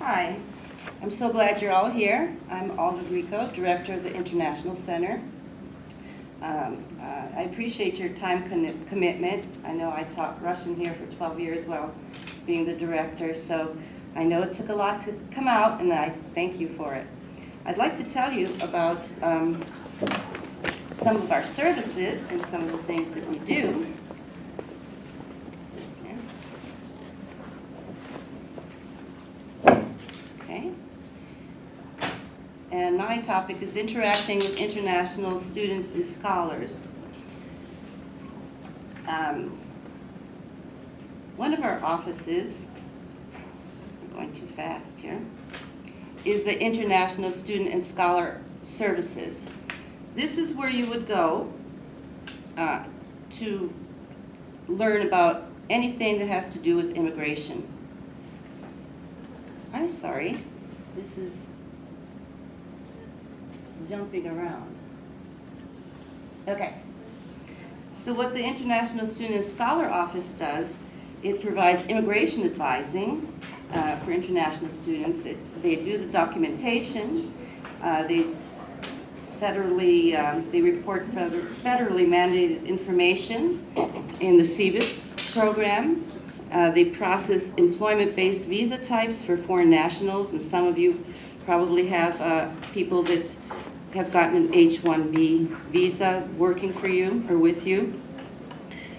Hi, I'm so glad you're all here. I'm Alda Rico, Director of the International Center. I appreciate your time commitment. I know I taught Russian here for 12 years while being the director, so I know it took a lot to come out, and I thank you for it. I'd like to tell you about some of our services and some of the things that we do. Okay. And my topic is interacting with international students and scholars. One of our offices, I'm going too fast here, is the International Student and Scholar Services. This is where you would go to learn about anything that has to do with immigration. I'm sorry, this is jumping around. Okay. So what the International Student and Scholar Office does, it provides immigration advising for international students. They do the documentation. They report federally mandated information in the SEVIS program. They process employment-based visa types for foreign nationals, and some of you probably have people that have gotten an H-1B visa working for you or with you.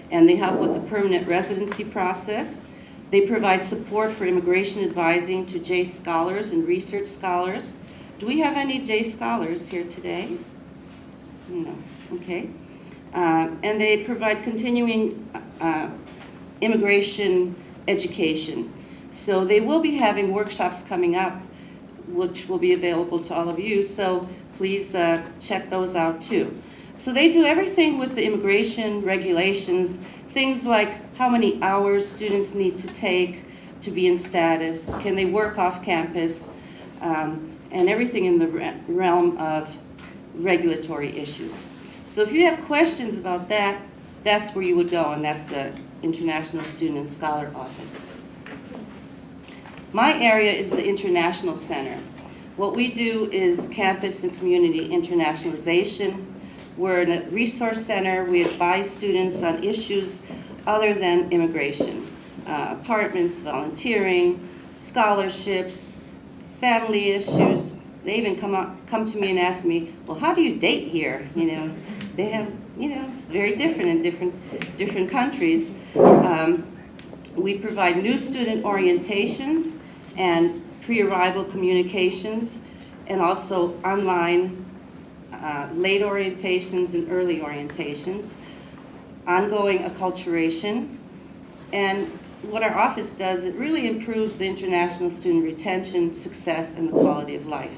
And they help with the permanent residency process. They provide support for immigration advising to J scholars and research scholars. Do we have any J scholars here today? No, okay. And they provide continuing immigration education. So they will be having workshops coming up, which will be available to all of you, so please check those out too. So they do everything with the immigration regulations, things like how many hours students need to take to be in status, can they work off campus, and everything in the realm of regulatory issues. So if you have questions about that, that's where you would go, and that's the International Student and Scholar Office. My area is the International Center. What we do is campus and community internationalization. We're in a resource center. We advise students on issues other than immigration. Apartments, volunteering, scholarships, family issues. They even come to me and ask me, well, how do you date here? You know, they have, you know, it's very different in different countries. We provide new student orientations and pre-arrival communications, and also online late orientations and early orientations, ongoing acculturation. And what our office does, it really improves the international student retention, success, and the quality of life.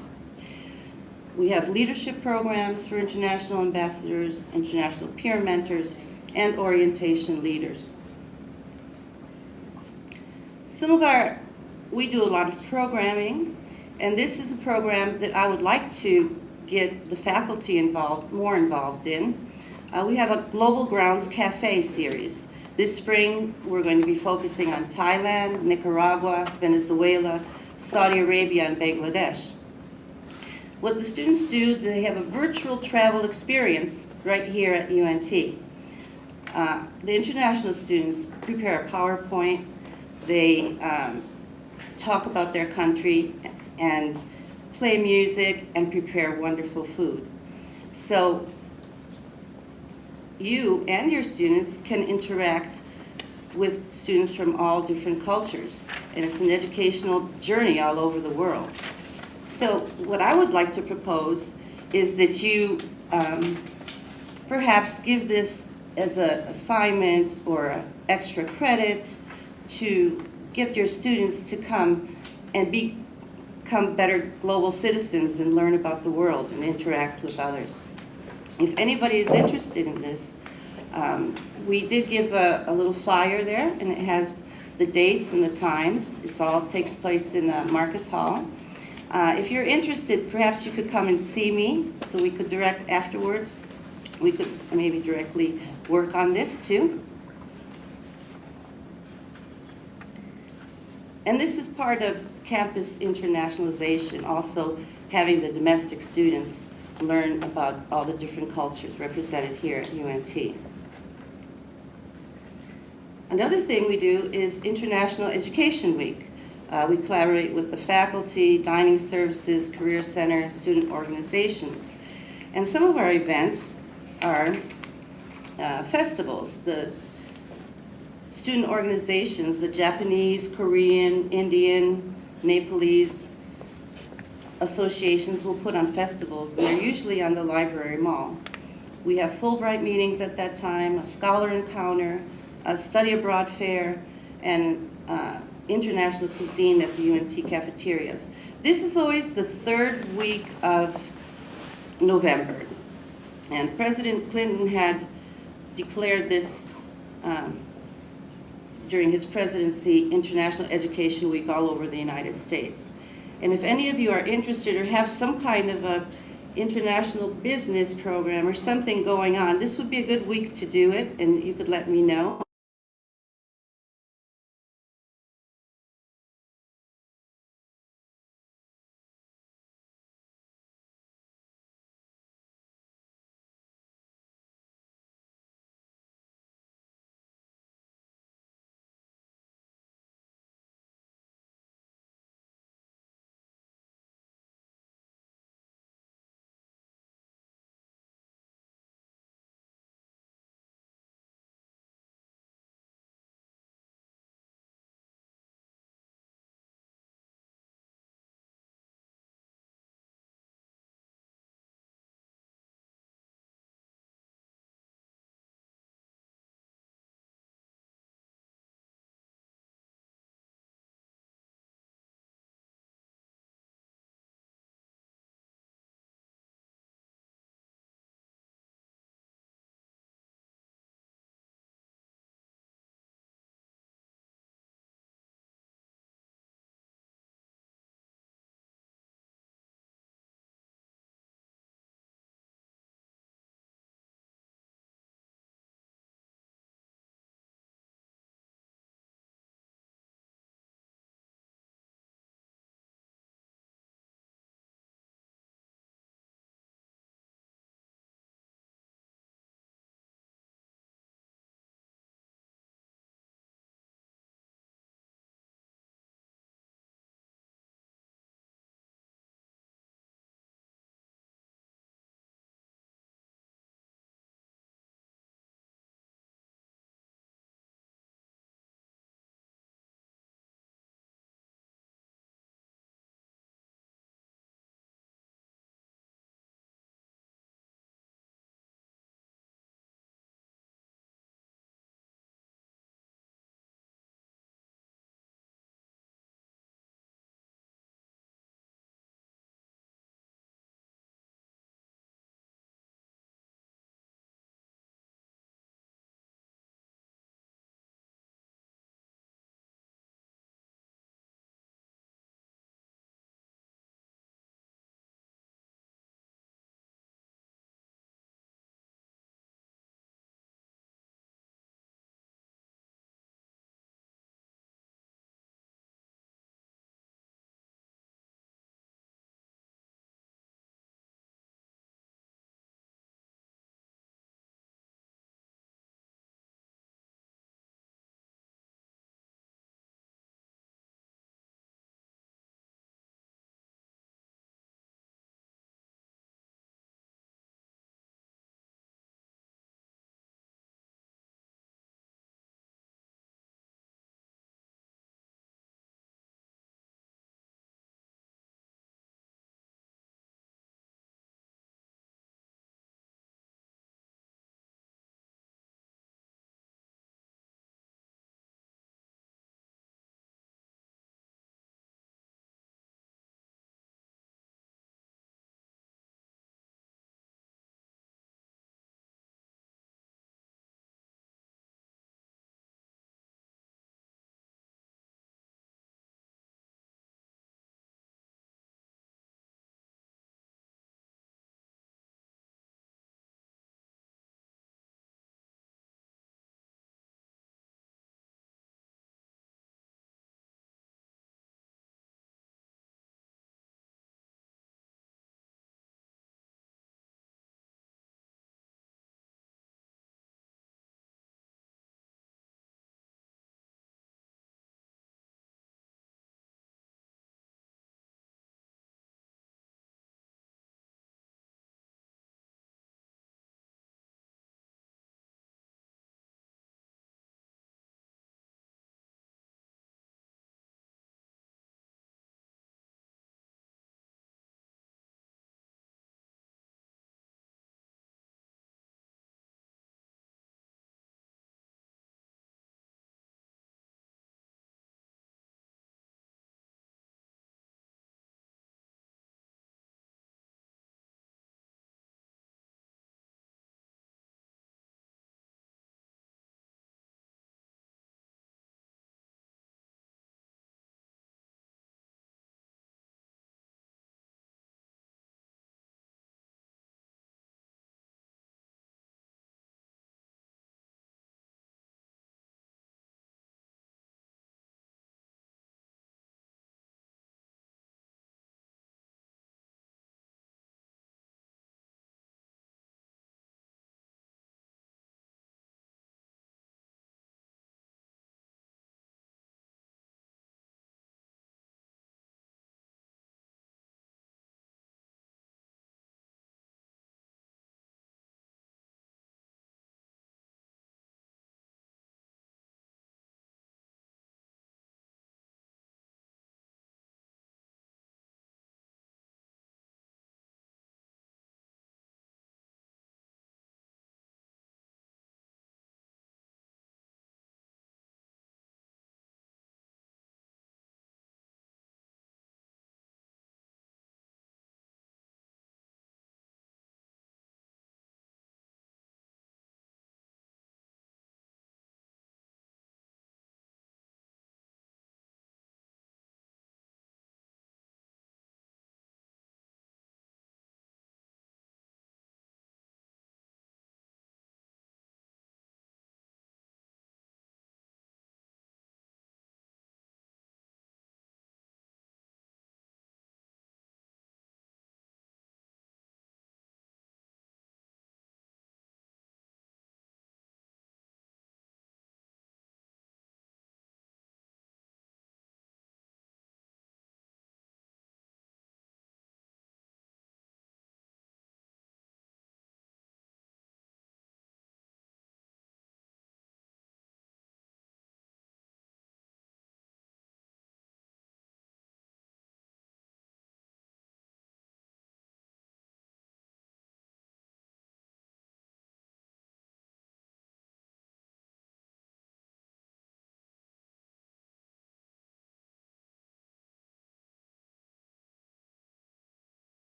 We have leadership programs for international ambassadors, international peer mentors, and orientation leaders. We do a lot of programming, and this is a program that I would like to get the faculty more involved in. We have a Global Grounds Cafe series. This spring, we're going to be focusing on Thailand, Nicaragua, Venezuela, Saudi Arabia, and Bangladesh. What the students do, they have a virtual travel experience right here at UNT. The international students prepare a PowerPoint. They talk about their country and play music and prepare wonderful food. So you and your students can interact with students from all different cultures, and it's an educational journey all over the world. So what I would like to propose is that you perhaps give this as an assignment or extra credit to get your students to come and become better global citizens and learn about the world and interact with others. If anybody is interested in this, we did give a little flyer there, and it has the dates and the times. It all takes place in Marcus Hall. If you're interested, perhaps you could come and see me so we could afterwards. We could maybe directly work on this too. And this is part of campus internationalization, also having the domestic students learn about all the different cultures represented here at UNT. Another thing we do is International Education Week. We collaborate with the faculty, dining services, career centers, student organizations. And some of our events are festivals. The student organizations, the Japanese, Korean, Indian, Nepalese associations will put on festivals, and they're usually on the library mall. We have Fulbright meetings at that time, a scholar encounter, a study abroad fair, and international cuisine at the UNT cafeterias. This is always the third week of November, and President Clinton had declared this during his presidency, International Education Week all over the United States. And if any of you are interested or have some kind of a international business program or something going on, this would be a good week to do it, and you could let me know.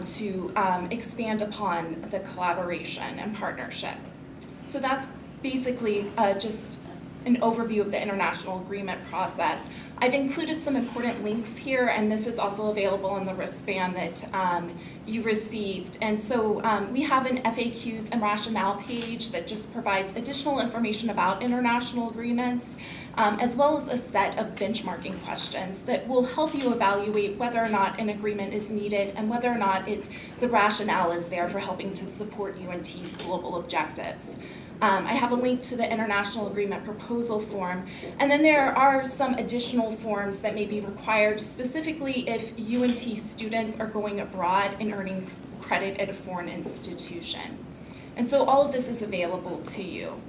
to expand upon the collaboration and partnership. So that's basically just an overview of the international agreement process. I've included some important links here, and this is also available on the wristband that you received. And so we have an FAQs and rationale page that just provides additional information about international agreements, as well as a set of benchmarking questions that will help you evaluate whether or not an agreement is needed and whether or not the rationale is there for helping to support UNT's global objectives. I have a link to the International Agreement Proposal form, and then there are some additional forms that may be required, specifically if UNT students are going abroad and earning credit at a foreign institution. And so all of this is available to you.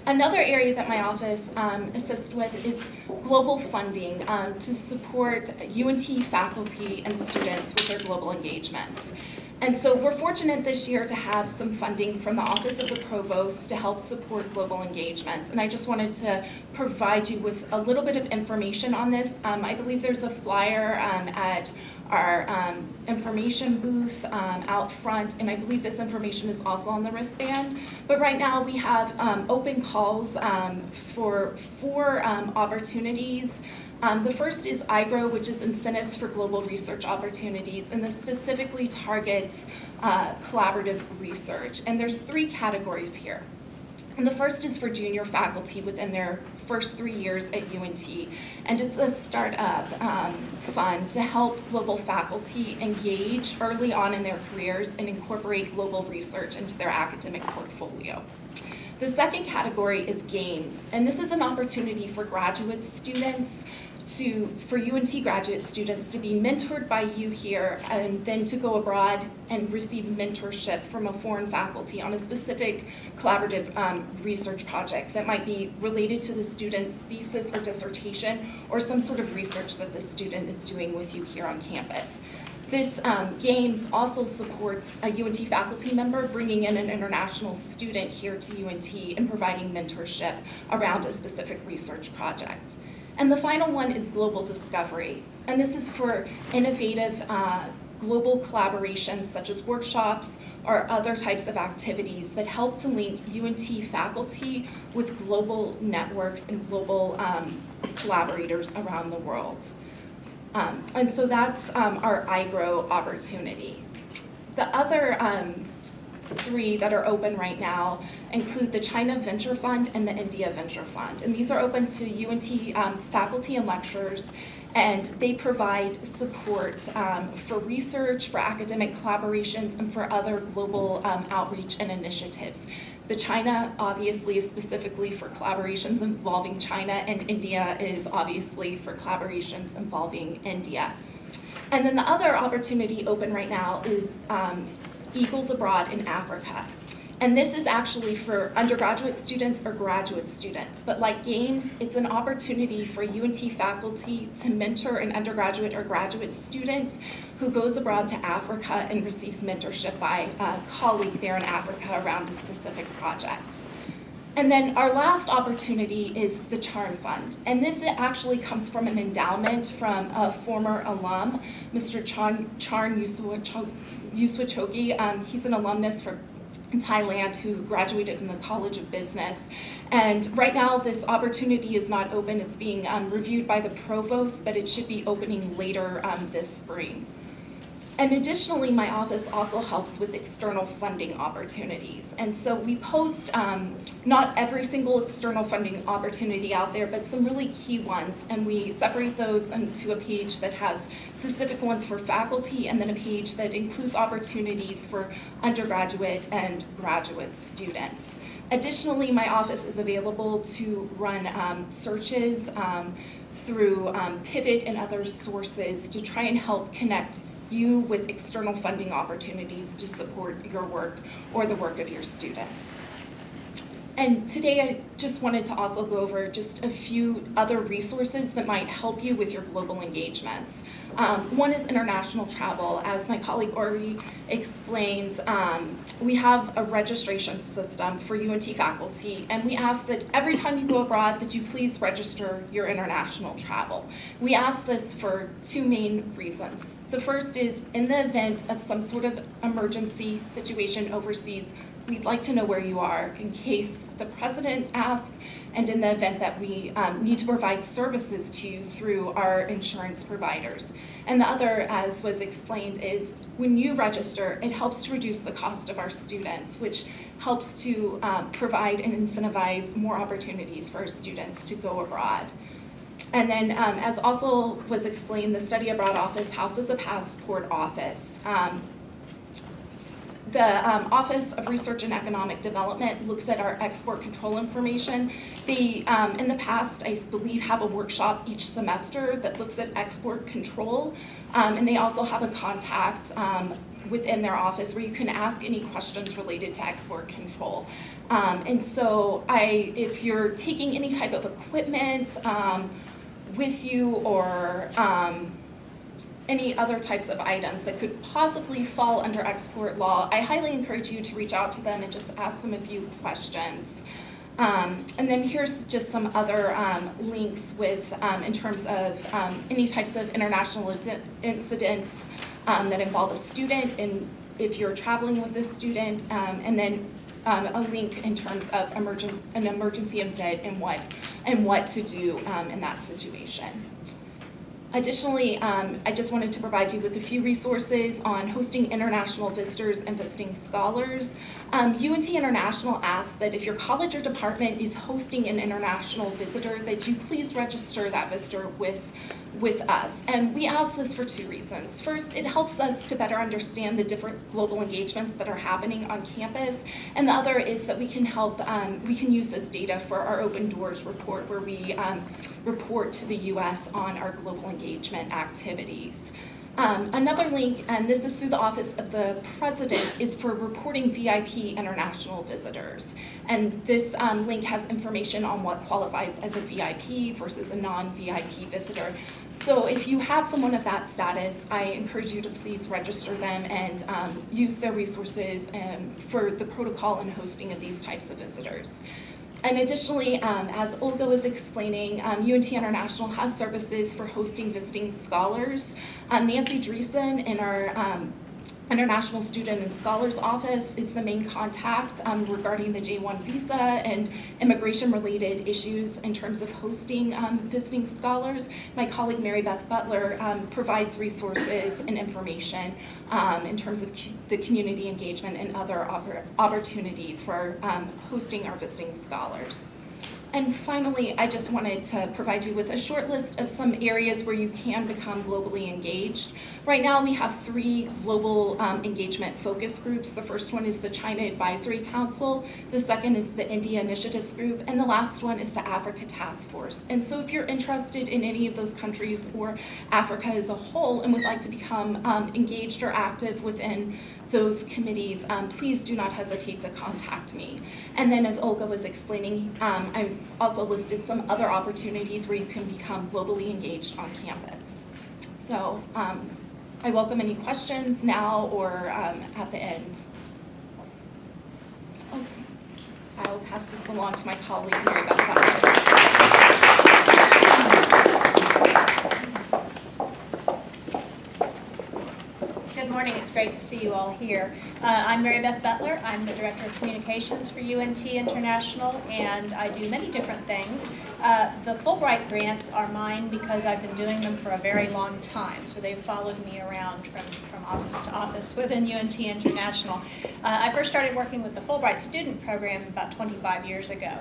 Another area that my office assists with is global funding to support UNT faculty and students with their global engagements. And so we're fortunate this year to have some funding from the Office of the Provost to help support global engagements. And I just wanted to provide you with a little bit of information on this. I believe there's a flyer at our information booth out front, and I believe this information is also on the wristband. But right now we have open calls for 4 opportunities. The first is IGRO, which is Incentives for Global Research Opportunities, and this specifically targets collaborative research. And there's 3 categories here. And the first is for junior faculty within their first 3 years at UNT, and it's a startup fund to help global faculty engage early on in their careers and incorporate global research into their academic portfolio. The second category is games, and this is an opportunity for graduate students for UNT graduate students to be mentored by you here and then to go abroad and receive mentorship from a foreign faculty on a specific collaborative research project that might be related to the student's thesis or dissertation or some sort of research that the student is doing with you here on campus. This GAMES also supports a UNT faculty member bringing in an international student here to UNT and providing mentorship around a specific research project. And the final one is global discovery. And this is for innovative global collaborations such as workshops or other types of activities that help to link UNT faculty with global networks and global collaborators around the world. And so that's our IGRO opportunity. The other 3 that are open right now include the China Venture Fund and the India Venture Fund. And these are open to UNT faculty and lecturers, and they provide support for research, for academic collaborations, and for other global outreach and initiatives. The China obviously is specifically for collaborations involving China, and India is obviously for collaborations involving India. And then the other opportunity open right now is Eagles Abroad in Africa. And this is actually for undergraduate students or graduate students. But like GAMES, it's an opportunity for UNT faculty to mentor an undergraduate or graduate student who goes abroad to Africa and receives mentorship by a colleague there in Africa around a specific project. And then our last opportunity is the CHARN Fund. And this actually comes from an endowment from a former alum, Mr. Charn Yuswachoki. He's an alumnus from Thailand who graduated from the College of Business. And right now this opportunity is not open. It's being reviewed by the provost, but it should be opening later this spring. And additionally, my office also helps with external funding opportunities. And so we post not every single external funding opportunity out there, but some really key ones. And we separate those into a page that has specific ones for faculty and then a page that includes opportunities for undergraduate and graduate students. Additionally, my office is available to run searches through Pivot and other sources to try and help connect you with external funding opportunities to support your work or the work of your students. And today I just wanted to also go over just a few other resources that might help you with your global engagements. One is international travel. As my colleague already explained, we have a registration system for UNT faculty, and we ask that every time you go abroad that you please register your international travel. We ask this for two main reasons. The first is in the event of some sort of emergency situation overseas, we'd like to know where you are in case the president asks, and in the event that we need to provide services to you through our insurance providers. And the other, as was explained, is when you register, it helps to reduce the cost of our students, which helps to provide and incentivize more opportunities for our students to go abroad. And then, as also was explained, the Study Abroad Office houses a passport office. The Office of Research and Economic Development looks at our export control information. They, in the past, I believe, have a workshop each semester that looks at export control. And they also have a contact within their office where you can ask any questions related to export control. And so if you're taking any type of equipment with you or any other types of items that could possibly fall under export law, I highly encourage you to reach out to them and just ask them a few questions. And then here's just some other links with, in terms of any types of international incidents that involve a student, and if you're traveling with a student, and then a link in terms of an emergency event and what to do in that situation. Additionally, I just wanted to provide you with a few resources on hosting international visitors and visiting scholars. UNT International asks that if your college or department is hosting an international visitor, that you please register that visitor with us. And we ask this for two reasons. First, it helps us to better understand the different global engagements that are happening on campus. And the other is that we can use this data for our Open Doors report, where we report to the US on our global engagement activities. Another link, and this is through the Office of the President, is for reporting VIP international visitors. And this link has information on what qualifies as a VIP versus a non-VIP visitor. So if you have someone of that status, I encourage you to please register them and use their resources for the protocol and hosting of these types of visitors. And additionally, as Olga was explaining, UNT International has services for hosting visiting scholars. Nancy Dreesen in our International Student and Scholars Office is the main contact regarding the J-1 visa and immigration-related issues in terms of hosting visiting scholars. My colleague Mary Beth Butler provides resources and information in terms of the community engagement and other opportunities for hosting our visiting scholars. And finally, I just wanted to provide you with a short list of some areas where you can become globally engaged. Right now, we have 3 global engagement focus groups. The first one is the China Advisory Council, the second is the India Initiatives Group, and the last one is the Africa Task Force. And so if you're interested in any of those countries or Africa as a whole and would like to become engaged or active within those committees, please do not hesitate to contact me. And then as Olga was explaining, I've also listed some other opportunities where you can become globally engaged on campus. So I welcome any questions now or at the end. Okay. I will pass this along to my colleague, Mary Beth Butler. Good morning. It's great to see you all here. I'm Mary Beth Butler. I'm the Director of Communications for UNT International, and I do many different things. The Fulbright grants are mine because I've been doing them for a very long time, so they've followed me around from office to office within UNT International. I first started working with the Fulbright Student Program about 25 years ago,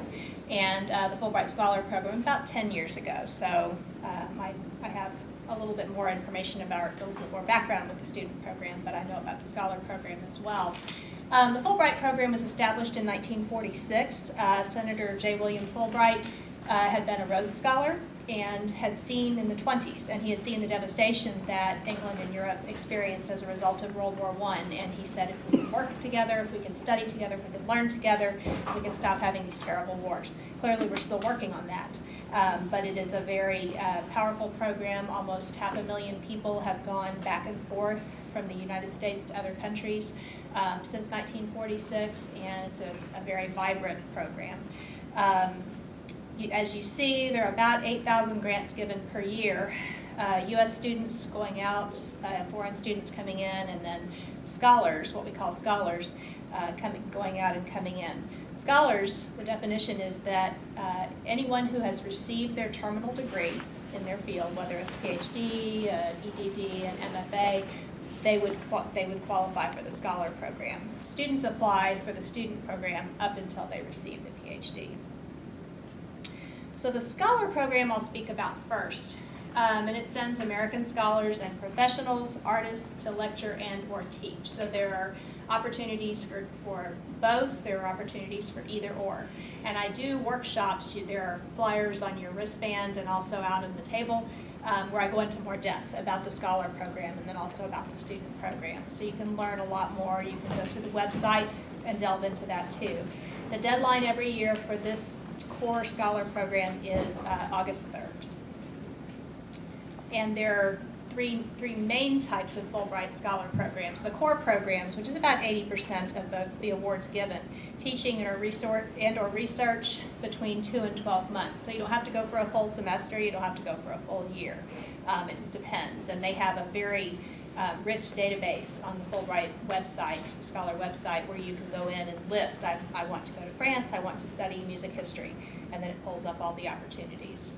and the Fulbright Scholar Program about 10 years ago, so I have a little bit more information about, a little bit more background with the student program, but I know about the scholar program as well. The Fulbright program was established in 1946. Senator J. William Fulbright had been a Rhodes Scholar, and had seen in the 20s, and he had seen the devastation that England and Europe experienced as a result of World War I. And he said, if we can work together, if we can study together, if we can learn together, we can stop having these terrible wars. Clearly, we're still working on that. But it is a very powerful program. Almost 500,000 people have gone back and forth from the United States to other countries since 1946, and it's a very vibrant program. As you see, there are about 8,000 grants given per year. U.S. students going out, foreign students coming in, and then scholars, what we call scholars, going out and coming in. Scholars, the definition is that anyone who has received their terminal degree in their field, whether it's PhD, EDD, and MFA, they would qualify for the scholar program. Students apply for the student program up until they receive the PhD. So the scholar program I'll speak about first, and it sends American scholars and professionals, artists to lecture and or teach. So there are opportunities for both, there are opportunities for either or. And I do workshops, there are flyers on your wristband and also out on the table where I go into more depth about the scholar program and then also about the student program. So you can learn a lot more. You can go to the website and delve into that too. The deadline every year for this core scholar program is August 3rd. And there are three main types of Fulbright scholar programs. The core programs, which is about 80% of the awards given, teaching or research between 2 and 12 months. So you don't have to go for a full semester, you don't have to go for a full year. It just depends. And they have a very rich database on the Fulbright website, scholar website, where you can go in and list, I want to go to France, I want to study music history, and then it pulls up all the opportunities.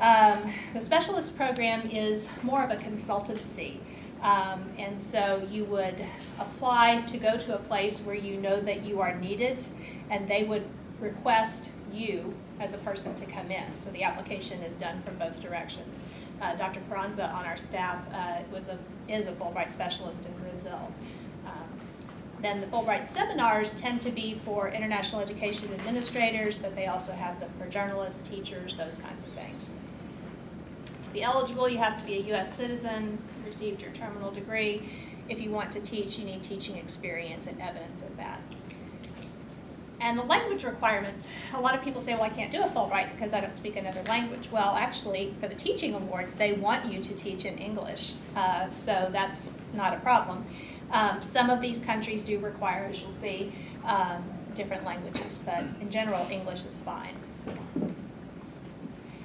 The specialist program is more of a consultancy, and so you would apply to go to a place where you know that you are needed, and they would request you as a person to come in. So the application is done from both directions. Dr. Carranza on our staff is a Fulbright specialist in Brazil. Then the Fulbright seminars tend to be for international education administrators, but they also have them for journalists, teachers, those kinds of things. To be eligible, you have to be a U.S. citizen, received your terminal degree. If you want to teach, you need teaching experience and evidence of that. And the language requirements, a lot of people say, well, I can't do a Fulbright because I don't speak another language. Well, actually, for the teaching awards, they want you to teach in English, so that's not a problem. Some of these countries do require, as you'll see, different languages, but in general, English is fine.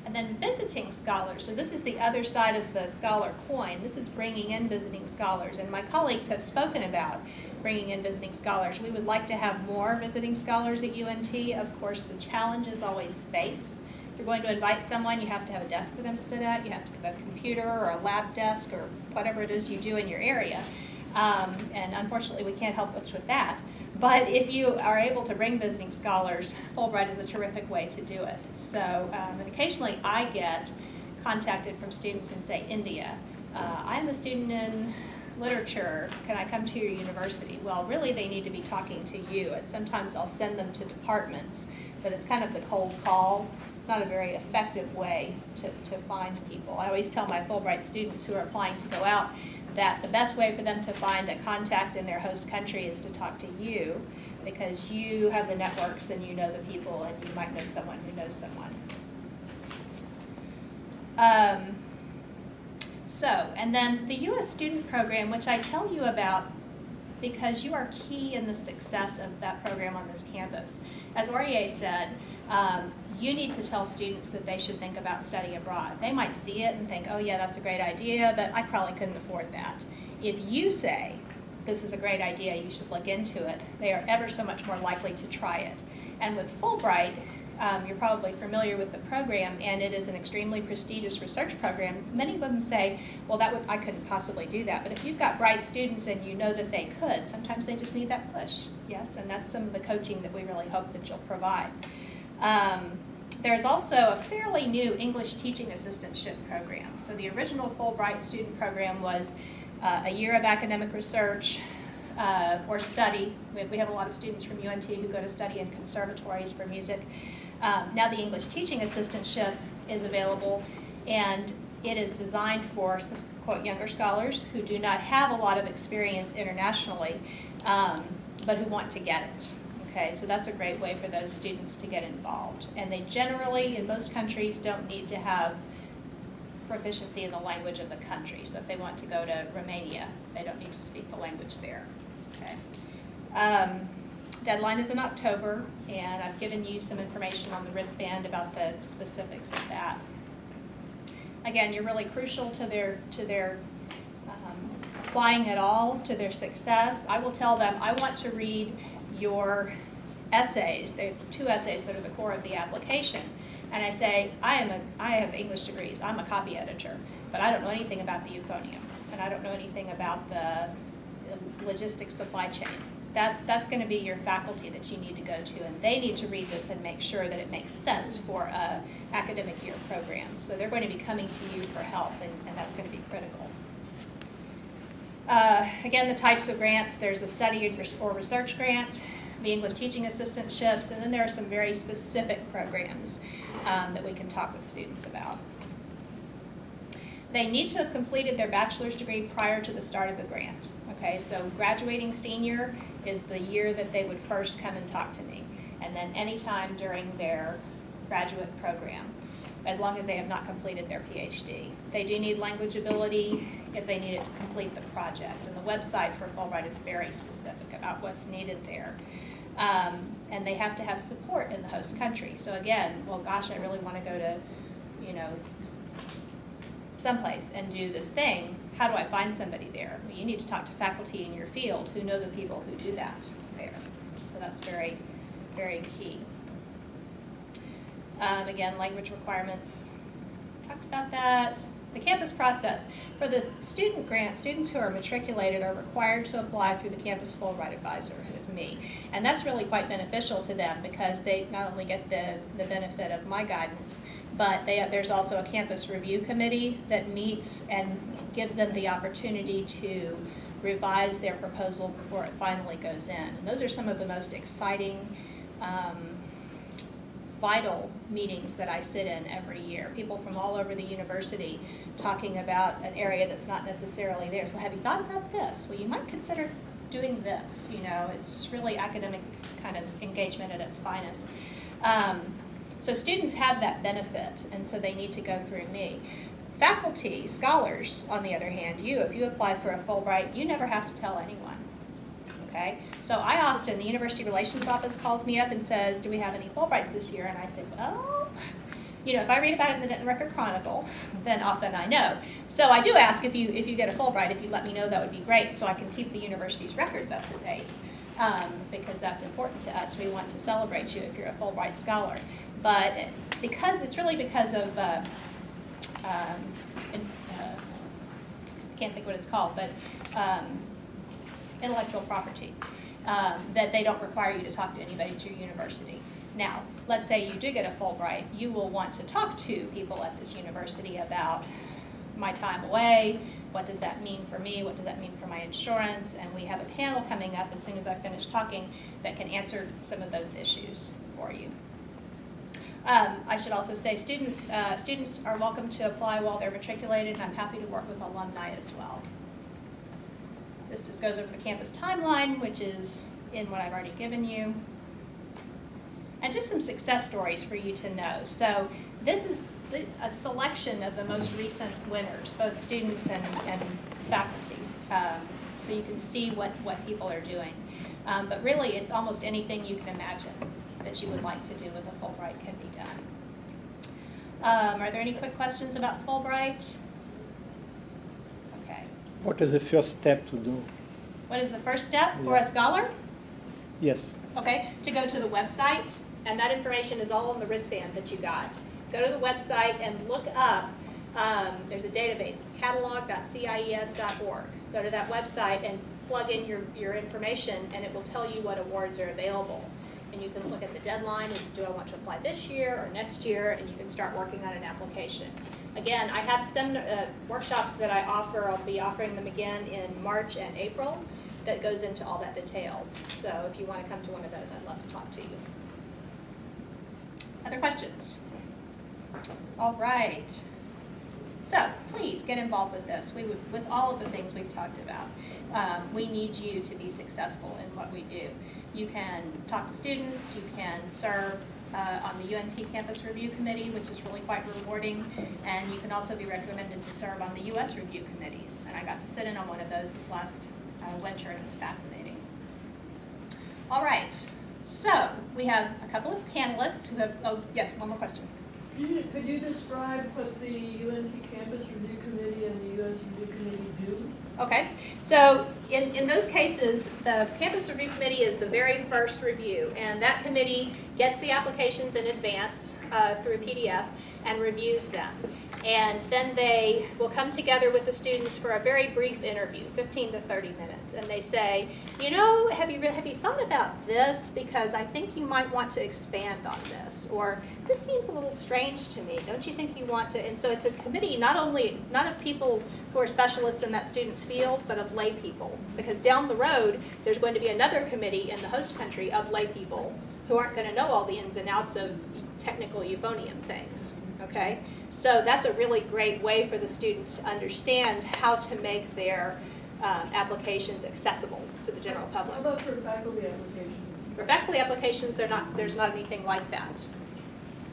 And then visiting scholars. So this is the other side of the scholar coin. This is bringing in visiting scholars. And my colleagues have spoken about bringing in visiting scholars. We would like to have more visiting scholars at UNT. Of course, the challenge is always space. If you're going to invite someone, you have to have a desk for them to sit at. You have to have a computer or a lab desk or whatever it is you do in your area. And unfortunately, we can't help much with that. But if you are able to bring visiting scholars, Fulbright is a terrific way to do it. So, and occasionally I get contacted from students in, say, India. I'm a student in literature. Can I come to your university? Well, really, they need to be talking to you. And sometimes I'll send them to departments, but it's kind of the cold call. It's not a very effective way to find people. I always tell my Fulbright students who are applying to go out that the best way for them to find a contact in their host country is to talk to you, because you have the networks and you know the people and you might know someone who knows someone. And then the U.S. student program, which I tell you about because you are key in the success of that program on this campus. As Aurier said, you need to tell students that they should think about study abroad. They might see it and think, oh yeah, that's a great idea, but I probably couldn't afford that. If you say, this is a great idea, you should look into it, they are ever so much more likely to try it. And with Fulbright, you're probably familiar with the program, and it is an extremely prestigious research program. Many of them say, well, I couldn't possibly do that. But if you've got bright students and you know that they could, sometimes they just need that push. Yes, and that's some of the coaching that we really hope that you'll provide. There's also a fairly new English teaching assistantship program. So the original Fulbright student program was a year of academic research or study. We have a lot of students from UNT who go to study in conservatories for music. Now the English teaching assistantship is available, and it is designed for, quote, younger scholars who do not have a lot of experience internationally, but who want to get it. Okay, so that's a great way for those students to get involved. And they generally, in most countries, don't need to have proficiency in the language of the country. So if they want to go to Romania, they don't need to speak the language there. Okay. Deadline is in October, and I've given you some information on the wristband about the specifics of that. Again, you're really crucial to their applying at all, to their success. I will tell them, I want to read your essays. There are 2 essays that are the core of the application. And I say, I have English degrees. I'm a copy editor, but I don't know anything about the euphonium, and I don't know anything about the logistics supply chain. That's going to be your faculty that you need to go to, and they need to read this and make sure that it makes sense for a academic year program. So they're going to be coming to you for help, and that's going to be critical. Again, the types of grants, there's a study or research grant, the English teaching assistantships, and then there are some very specific programs that we can talk with students about. They need to have completed their bachelor's degree prior to the start of the grant. Okay, so graduating senior is the year that they would first come and talk to me, and then anytime during their graduate program, as long as they have not completed their PhD. They do need language ability if they need it to complete the project, and the website for Fulbright is very specific about what's needed there. And they have to have support in the host country. So again, well, gosh, I really want to go to, someplace and do this thing. How do I find somebody there? Well, you need to talk to faculty in your field who know the people who do that there. So that's very, very key. Again, language requirements, talked about that. The campus process. For the student grant, students who are matriculated are required to apply through the Campus Fulbright Advisor, who is me. And that's really quite beneficial to them because they not only get the benefit of my guidance, but there's also a campus review committee that meets and gives them the opportunity to revise their proposal before it finally goes in. And those are some of the most exciting, vital meetings that I sit in every year. People from all over the university talking about an area that's not necessarily theirs. Well, have you thought about this? Well, you might consider doing this. It's just really academic kind of engagement at its finest. So students have that benefit, and so they need to go through me. Faculty, scholars, on the other hand, if you apply for a Fulbright, you never have to tell anyone. Okay? So I often, the University Relations Office calls me up and says, do we have any Fulbrights this year? And I say, well, if I read about it in the Denton Record Chronicle, then often I know. So I do ask if you get a Fulbright, if you let me know, that would be great, so I can keep the university's records up to date, because that's important to us. We want to celebrate you if you're a Fulbright scholar. But it's really because of, I can't think what it's called, but intellectual property, that they don't require you to talk to anybody at your university. Now, let's say you do get a Fulbright, you will want to talk to people at this university about my time away, what does that mean for me, what does that mean for my insurance, and we have a panel coming up as soon as I finish talking that can answer some of those issues for you. I should also say students are welcome to apply while they're matriculated, and I'm happy to work with alumni as well. This just goes over the campus timeline, which is in what I've already given you. And just some success stories for you to know. So this is a selection of the most recent winners, both students and faculty. So you can see what people are doing. But really, it's almost anything you can imagine that you would like to do with a Fulbright can be done. Are there any quick questions about Fulbright? Okay. What is the first step to do? What is the first step for a scholar? Yes. Okay, to go to the website, and that information is all on the wristband that you got. Go to the website and look up, there's a database, it's catalog.cies.org. Go to that website and plug in your information, and it will tell you what awards are available. And you can look at the deadline, do I want to apply this year or next year, and you can start working on an application. Again, I have some workshops that I offer. I'll be offering them again in March and April that goes into all that detail. So if you want to come to one of those, I'd love to talk to you. Other questions? All right. So please get involved with this. With all of the things we've talked about, we need you to be successful in what we do. You can talk to students, you can serve on the UNT Campus Review Committee, which is really quite rewarding, and you can also be recommended to serve on the US Review Committees. And I got to sit in on one of those this last winter, and it was fascinating. All right, so we have a couple of panelists who have, oh yes, one more question. Could you describe what the UNT Campus Review Committee and the US Review Committee do? Okay, so in those cases, the Campus Review Committee is the very first review, and that committee gets the applications in advance through PDF and reviews them. And then they will come together with the students for a very brief interview, 15 to 30 minutes, and they say, you know, have you thought about this? Because I think you might want to expand on this, or this seems a little strange to me. Don't you think you want to? And so it's a committee not of people who are specialists in that student's field, but of lay people, because down the road there's going to be another committee in the host country of lay people who aren't going to know all the ins and outs of technical euphonium things. Okay, so that's a really great way for the students to understand how to make their applications accessible to the general How public. about for faculty applications? For faculty applications, there's not anything like that.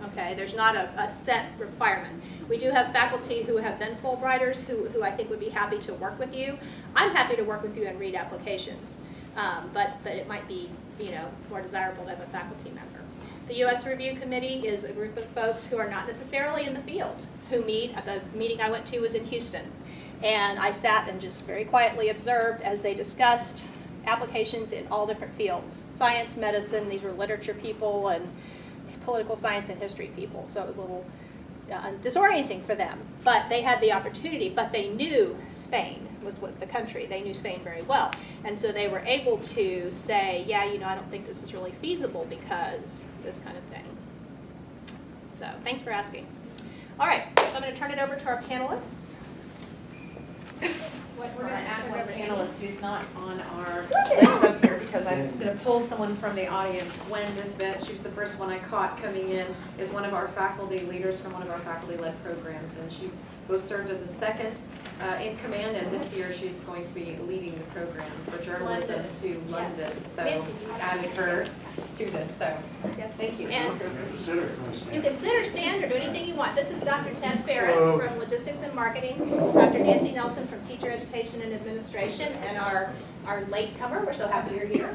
Okay, there's not a set requirement. We do have faculty who have been Fulbrighters who I think would be happy to work with you. I'm happy to work with you and read applications, but it might be, you know, more desirable to have a faculty member. The U.S. Review Committee is a group of folks who are not necessarily in the field, who meet. The meeting I went to was in Houston, and I sat and just very quietly observed as they discussed applications in all different fields. Science, medicine, these were literature people, and political science and history people, so it was a little disorienting for them. But they had the opportunity, but they knew Spain was what the country. They knew Spain very well. And so they were able to say, yeah, you know, I don't think this is really feasible because this kind of thing. So thanks for asking. All right, so I'm going to turn it over to our panelists. We're going to add one Whatever. panelist who's not on our Stop it. list up here because I'm going to pull someone from the audience. Gwen Nisbet, she was the first one I caught coming in, is one of our faculty leaders from one of our faculty-led programs, and she both served as a second in command, and this year she's going to be leading the program for journalism to London. So added her to this. So Yes. thank you. And you can sit or stand or do anything you want. This is Dr. Ted Ferris from Logistics and Marketing, Dr. Nancy Nelson from Teacher Education and Administration, and our latecomer. We're so happy you're here.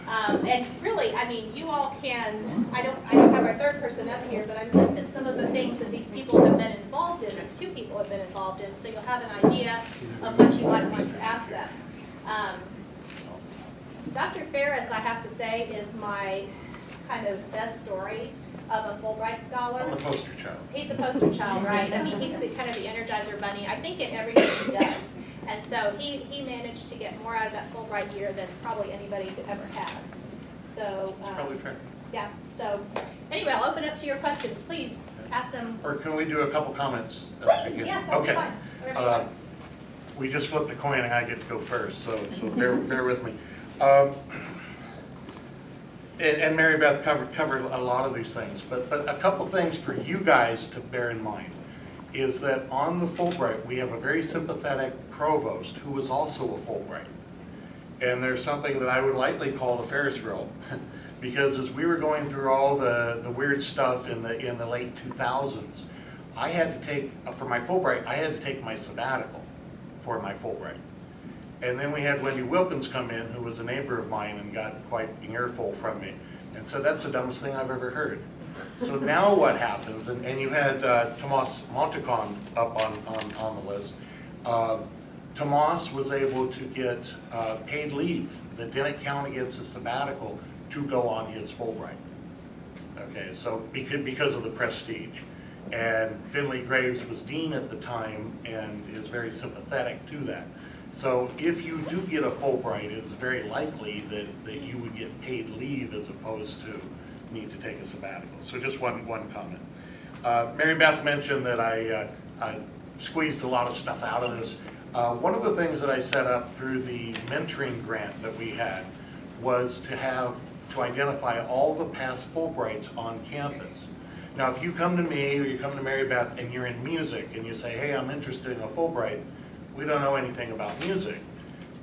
And really, I mean, you all can, I don't have our third person up here, but I've listed some of the things that these people have been involved in. These two people have been involved in, so you'll have an idea of what you might want to ask them. Dr. Ferris, I have to say, is my kind of best story of a Fulbright scholar. I'm the poster child. He's the poster child, right? I mean, he's the kind of the Energizer Bunny, I think, in everything he does. And so he managed to get more out of that Fulbright year than probably anybody ever has. So, It's probably fair. yeah. So anyway, I'll open up to your questions. Please ask them. Or can we do a couple comments at the Please, beginning? yes, that'll be Okay. fine. Whatever you like. We just flipped a coin and I get to go first, so bear with me. And Mary Beth covered a lot of these things, but a couple things for you guys to bear in mind is that on the Fulbright, we have a very sympathetic provost who is also a Fulbright. And there's something that I would lightly call the Ferris wheel, because as we were going through all the weird stuff in the late 2000s, I had to take, for my Fulbright, I had to take my sabbatical for my Fulbright. And then we had Wendy Wilkins come in, who was a neighbor of mine and got quite an earful from me, and said, that's the dumbest thing I've ever heard. So now what happens, and you had Tomas Montecon up on the list. Tomas was able to get paid leave that didn't count against his sabbatical to go on his Fulbright. Okay, so because of the prestige. And Finley Graves was dean at the time and is very sympathetic to that. So if you do get a Fulbright, it's very likely that you would get paid leave as opposed to need to take a sabbatical. So just one comment. Mary Beth mentioned that I squeezed a lot of stuff out of this. One of the things that I set up through the mentoring grant that we had was to identify all the past Fulbrights on campus. Now, if you come to me or you come to Mary Beth and you're in music and you say, hey, I'm interested in a Fulbright, we don't know anything about music,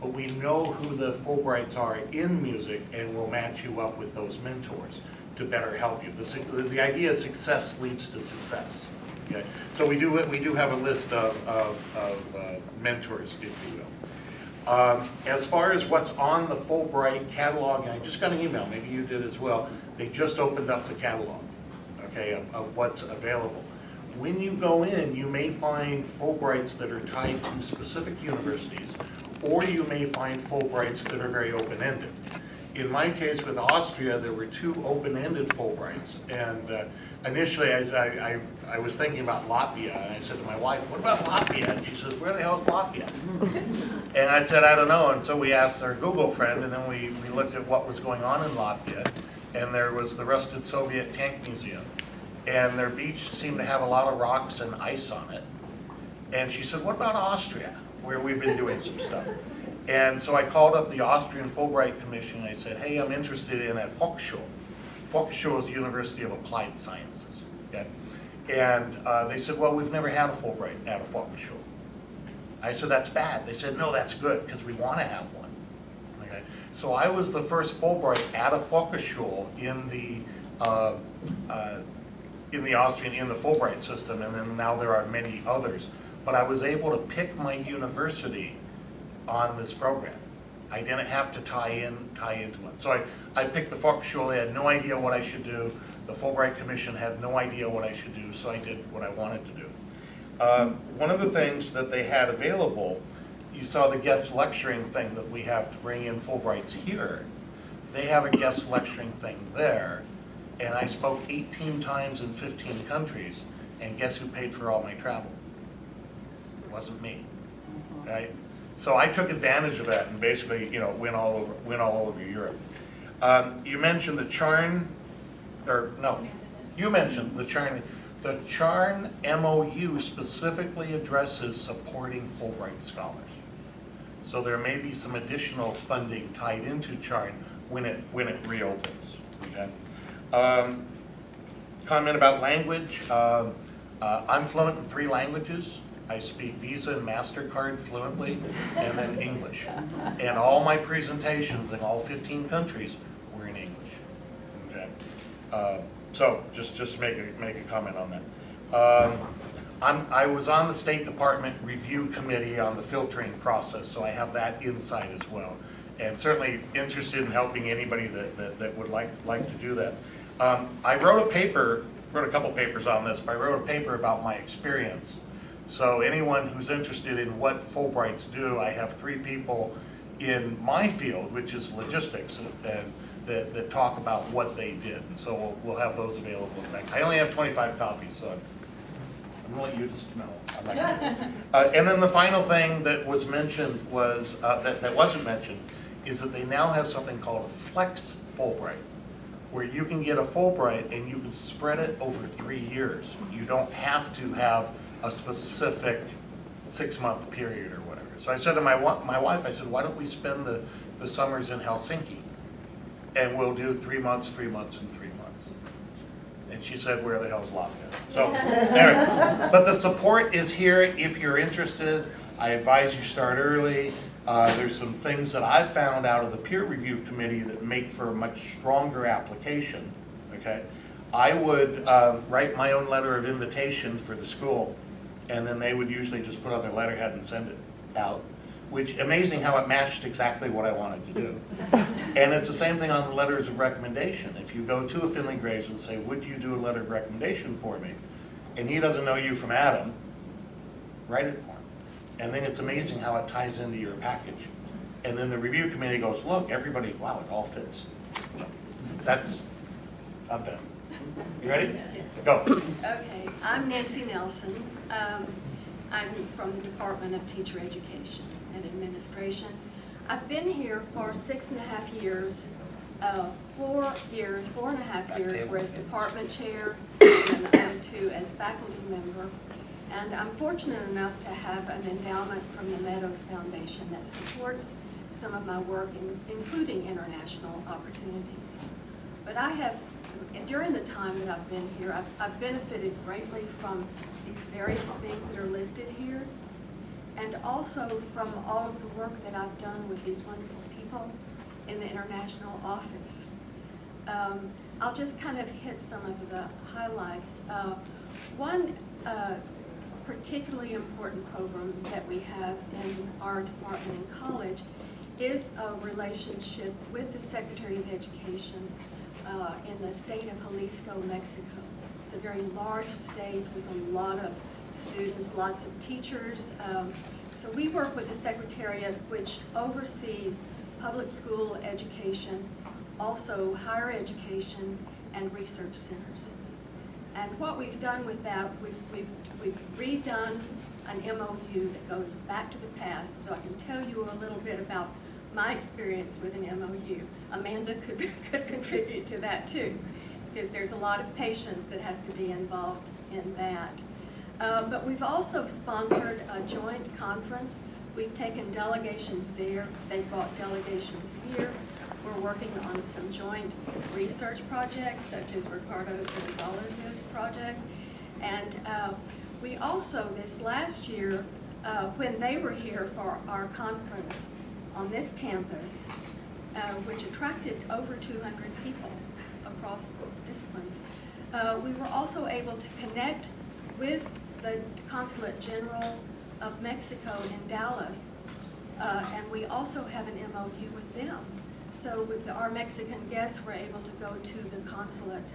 but we know who the Fulbrights are in music and we'll match you up with those mentors to better help you. The idea is success leads to success. Okay? So we do have a list of mentors, if you will. As far as what's on the Fulbright catalog, and I just got an email, maybe you did as well, they just opened up the catalog, okay, of what's available. When you go in, you may find Fulbrights that are tied to specific universities, or you may find Fulbrights that are very open-ended. In my case with Austria, there were 2 open-ended Fulbrights, and initially I was thinking about Latvia, and I said to my wife, what about Latvia? And she says, where the hell is Latvia? And I said, I don't know, and so we asked our Google friend, and then we looked at what was going on in Latvia, and there was the rusted Soviet tank museum, and their beach seemed to have a lot of rocks and ice on it. And she said, what about Austria, where we've been doing some stuff? And so I called up the Austrian Fulbright Commission, and I said, hey, I'm interested in at Volksschule. Volksschule is the University of Applied Sciences, okay? And they said, well, we've never had a Fulbright at a Volksschule. I said, that's bad. They said, no, that's good, because we want to have one, okay? So I was the first Fulbright at a Volksschule in the Austrian, in the Fulbright system, and then now there are many others. But I was able to pick my university on this program. I didn't have to tie into it. So I picked the Volksschule. They had no idea what I should do. The Fulbright Commission had no idea what I should do, so I did what I wanted to do. One of the things that they had available, you saw the guest lecturing thing that we have to bring in Fulbrights here. They have a guest lecturing thing there, and I spoke 18 times in 15 countries, and guess who paid for all my travel? It wasn't me, right? So I took advantage of that and basically, you know, went all over Europe. You mentioned the CHARN, or no, you mentioned the CHARN. The CHARN MOU specifically addresses supporting Fulbright scholars. So there may be some additional funding tied into CHARN when it reopens. Okay. Comment about language. I'm fluent in 3 languages. I speak Visa and MasterCard fluently, and then English. And all my presentations in all 15 countries were in English. Okay. So just make a comment on that. I was on the State Department review committee on the filtering process, so I have that insight as well. And certainly interested in helping anybody that would like to do that. I wrote a couple papers on this, but I wrote a paper about my experience. So anyone who's interested in what Fulbrights do, I have 3 people in my field, which is logistics, and that talk about what they did. And so we'll have those available. I only have 25 copies, so I'm gonna let you just know. I'm not gonna. And then the final thing that was mentioned was, that wasn't mentioned, is that they now have something called a Flex Fulbright, where you can get a Fulbright and you can spread it over 3 years. You don't have to have a specific 6-month period or whatever. So I said to my wife, I said, why don't we spend the summers in Helsinki? And we'll do 3 months, 3 months, and 3 months. And she said, where the hell's Latvia? So, there. But the support is here if you're interested. I advise you start early. There's some things that I've found out of the peer review committee that make for a much stronger application, okay? I would write my own letter of invitation for the school, and then they would usually just put on their letterhead and send it out, which, amazing how it matched exactly what I wanted to do. And it's the same thing on the letters of recommendation. If you go to a Finley Graves and say, would you do a letter of recommendation for me? And he doesn't know you from Adam, write it for him. And then it's amazing how it ties into your package. And then the review committee goes, look, everybody, wow, it all fits. That's, I'm done. You ready? Yes. Go. Okay, I'm Nancy Nelson. I'm from the Department of Teacher Education and Administration. I've been here for 6.5 years, 4.5 years were as department chair, and the other 2 as faculty member. And I'm fortunate enough to have an endowment from the Meadows Foundation that supports some of my work, including international opportunities. But I have during the time that I've been here, I've benefited greatly from these various things that are listed here, and also from all of the work that I've done with these wonderful people in the international office. I'll just kind of hit some of the highlights. One particularly important program that we have in our department in college is a relationship with the Secretary of Education in the state of Jalisco, Mexico. It's a very large state with a lot of students, lots of teachers. So we work with the Secretariat, which oversees public school education, also higher education and research centers. And what we've done with that, we've redone an MOU that goes back to the past, so I can tell you a little bit about my experience with an MOU. Amanda could contribute to that too, because there's a lot of patience that has to be involved in that. But we've also sponsored a joint conference. We've taken delegations there. They've brought delegations here. We're working on some joint research projects, such as Ricardo Gonzalez's project. And we also, this last year, when they were here for our conference on this campus, which attracted over 200 people across disciplines, we were also able to connect with the Consulate General of Mexico in Dallas, and we also have an MOU with them. So with our Mexican guests were able to go to the consulate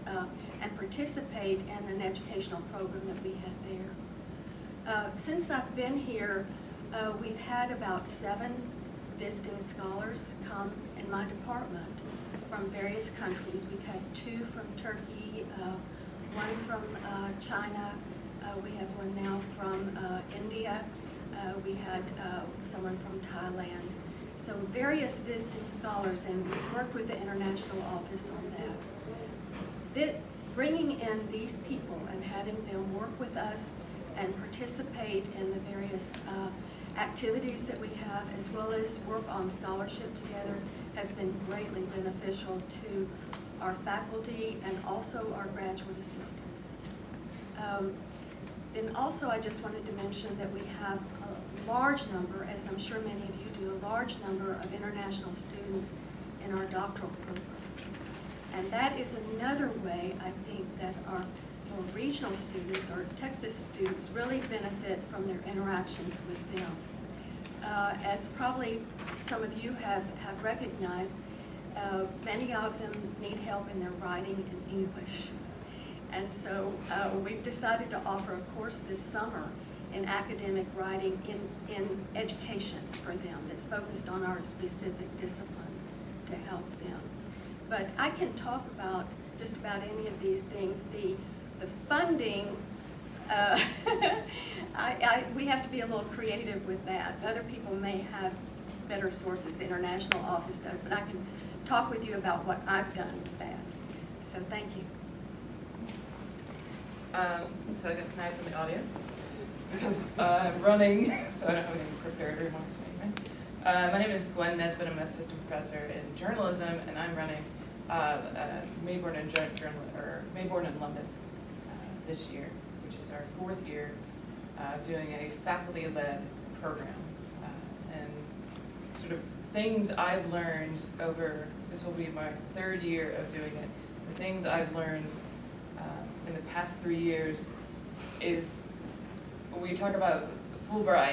and participate in an educational program that we had there. Since I've been here, we've had about 7 visiting scholars come in my department from various countries. We've had 2 from Turkey, 1 from China, we have one now from India, we had someone from Thailand. So various visiting scholars, and we've worked with the international office on that. Bringing in these people and having them work with us and participate in the various activities that we have, as well as work on scholarship together, has been greatly beneficial to our faculty and also our graduate assistants. And also I just wanted to mention that we have a large number, as I'm sure many of you do, a large number of international students in our doctoral program. And that is another way, I think, that our more regional students or Texas students really benefit from their interactions with them. As probably some of you have recognized, many of them need help in their writing in English. And so we've decided to offer a course this summer in academic writing in education for them that's focused on our specific discipline to help them. But I can talk about just about any of these things. The funding, we have to be a little creative with that. Other people may have better sources, the international office does, but I can talk with you about what I've done with that. So thank you. So I guess now from the audience, because I'm running, so I don't have anything prepared or remarks or anything. My name is Gwen Nesbitt. I'm an assistant professor in journalism, and I'm running Mayborn in London this year, which is our 4th year doing a faculty-led program. And sort of things I've learned over, this will be my 3rd year of doing it, the things I've learned in the past 3 years is when we talk about Fulbright,